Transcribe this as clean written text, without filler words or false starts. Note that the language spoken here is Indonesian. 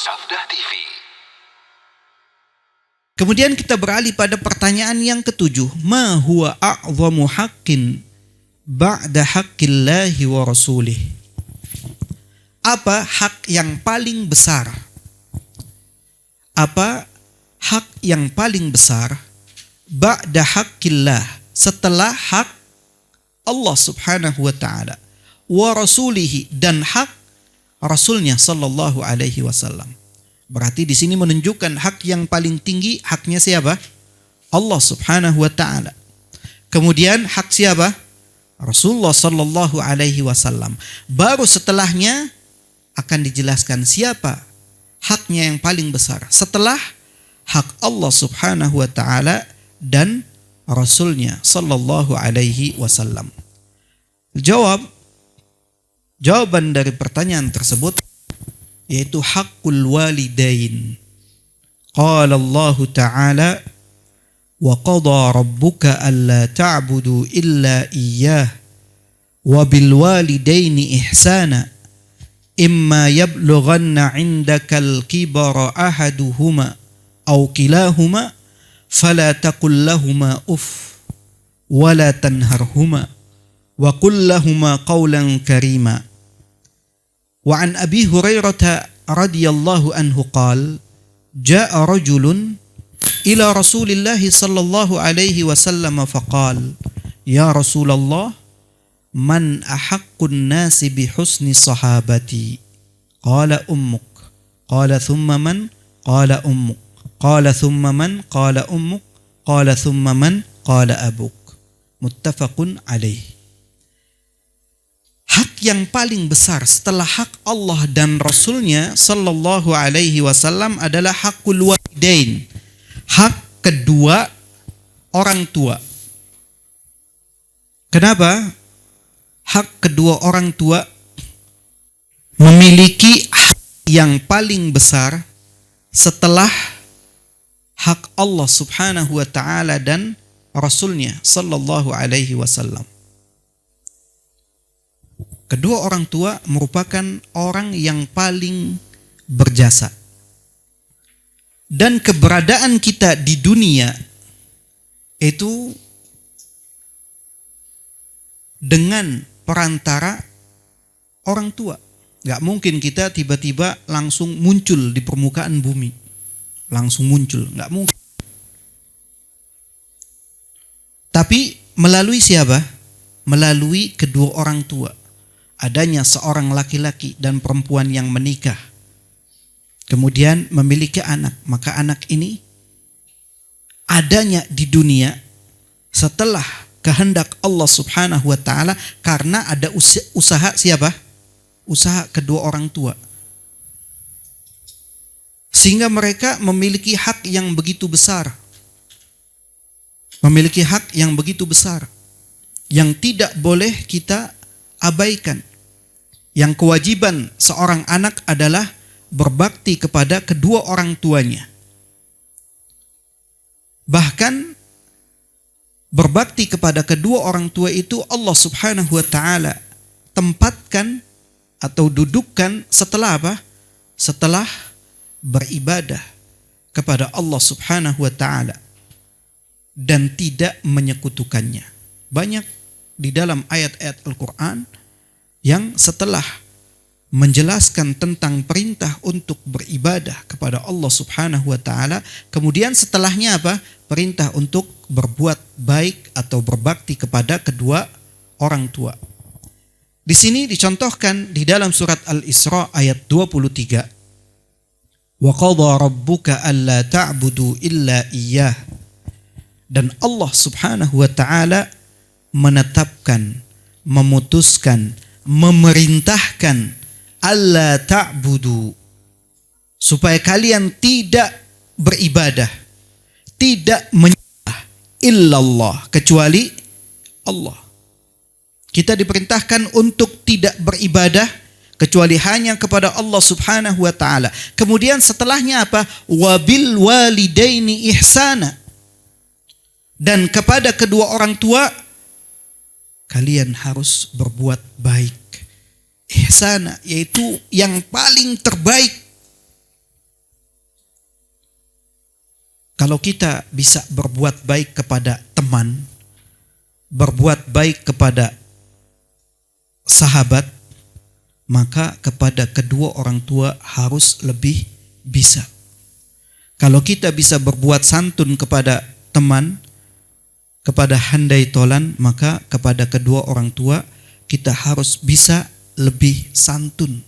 Sabda TV. Kemudian kita beralih pada pertanyaan yang ketujuh. Ma huwa a'zamu haqqin ba'da haqqillahi wa rasulih? Apa hak yang paling besar? Apa hak yang paling besar ba'da haqqillah, setelah hak Allah subhanahu wa ta'ala, wa rasulihi, dan hak Rasulnya sallallahu alaihi wasallam. Berarti di sini menunjukkan hak yang paling tinggi haknya siapa? Allah subhanahu wa ta'ala. Kemudian hak siapa? Rasulullah sallallahu alaihi wasallam. Baru setelahnya akan dijelaskan siapa haknya yang paling besar setelah hak Allah subhanahu wa ta'ala dan Rasulnya sallallahu alaihi wasallam. Jawaban dari pertanyaan tersebut yaitu haqqul walidain. Qala Allah Ta'ala wa qada rabbuka alla ta'budu illa iyyah wa bil walidaini ihsana imma yablughanna 'indakal kibara ahaduhuma aw kilahuma fala taqul lahumā uff wa la tanharhuma wa qul lahumā qawlan karīmā. Wa an Abi Hurairah radhiyallahu anhu qala jaa'a rajulun ila Rasulillah sallallahu alaihi wasallam faqala ya Rasulullah man ahaqqun nasi bi husni sahabati? Qala ummuk. Qala thumma man? Qala ummuk. Qala thumma man? Qala ummuk. Qala thumma man? Qala abuk. Muttafaqun alaih. Hak yang paling besar setelah hak Allah dan Rasulnya sallallahu alaihi wasallam adalah hakul walidain. Hak kedua orang tua. Kenapa? Hak kedua orang tua memiliki hak yang paling besar setelah hak Allah subhanahu wa ta'ala dan Rasulnya sallallahu alaihi wasallam. Kedua orang tua merupakan orang yang paling berjasa. Dan keberadaan kita di dunia itu dengan perantara orang tua. Gak mungkin kita tiba-tiba langsung muncul di permukaan bumi. Langsung muncul, gak mungkin. Tapi melalui siapa? Melalui kedua orang tua. Adanya seorang laki-laki dan perempuan yang menikah, kemudian memiliki anak, maka anak ini adanya di dunia setelah kehendak Allah subhanahu wa ta'ala karena ada usaha siapa? Usaha kedua orang tua. Sehingga mereka memiliki hak yang begitu besar. Memiliki hak yang begitu besar yang tidak boleh kita abaikan. Yang kewajiban seorang anak adalah berbakti kepada kedua orang tuanya. Bahkan berbakti kepada kedua orang tua itu Allah subhanahu wa ta'ala tempatkan atau dudukkan setelah apa? Setelah beribadah kepada Allah subhanahu wa ta'ala dan tidak menyekutukannya. Banyak di dalam ayat-ayat Al-Quran yang setelah menjelaskan tentang perintah untuk beribadah kepada Allah subhanahu wa ta'ala, kemudian setelahnya apa? Perintah untuk berbuat baik atau berbakti kepada kedua orang tua. Di sini dicontohkan di dalam surat Al-Isra ayat 23. Wa qadha rabbuka alla ta'budu illa iyyah. Dan Allah subhanahu wa ta'ala menetapkan, memutuskan, memerintahkan alla ta'budu, supaya kalian tidak beribadah, tidak menyembah illallah, kecuali Allah. Kita diperintahkan untuk tidak beribadah kecuali hanya kepada Allah subhanahu wa ta'ala. Kemudian setelahnya apa? Wabil walidaini ihsana. Dan kepada kedua orang tua kalian harus berbuat baik. Ihsana, yaitu yang paling terbaik. Kalau kita bisa berbuat baik kepada teman, berbuat baik kepada sahabat, maka kepada kedua orang tua harus lebih bisa. Kalau kita bisa berbuat santun kepada teman, kepada handai tolan, maka kepada kedua orang tua kita harus bisa lebih santun.